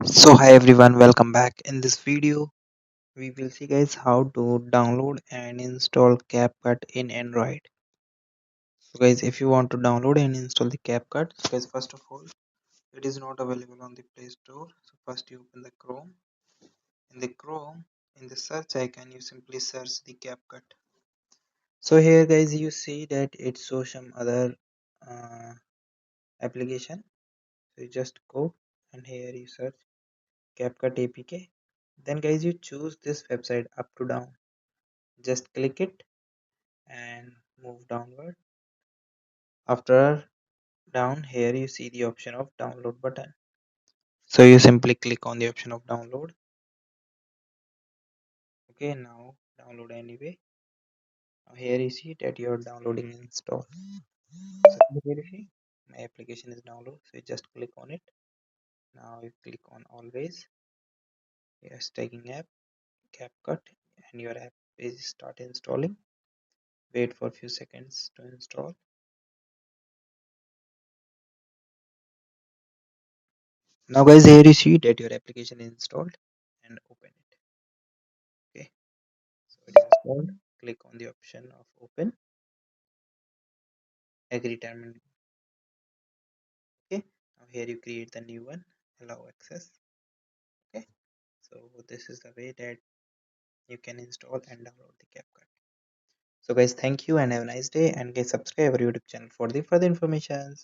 So hi everyone, welcome back. In this video we will see guys how to download and install CapCut in Android. So guys, if you want to download and install the CapCut, so guys, first of all, it is not available on the Play Store. So first you open the Chrome. In the Chrome, in the search icon, you simply search the CapCut. So here guys, you see that it shows some other uh, application. So you just go and here you search CapCut APK. Then guys, you choose this website up to down. Just click it and move downward. After down here you see the option of download button. So you simply click on the option of download. Okay, now download anyway. Now here you see that you are downloading and install. So here you see my application is download. So you just click on it. Now you click on always. Yes, taking app, CapCut, and your app is start installing. Wait for a few seconds to install. Now guys, here you see that your application is installed and open it. Okay. So it is installed. Click on the option of open, agree term. Okay. Now here you create the new one, allow access. Okay. So this is the way that you can install and download the CapCut. So guys, thank you and have a nice day. And guys, subscribe our YouTube channel for the further information.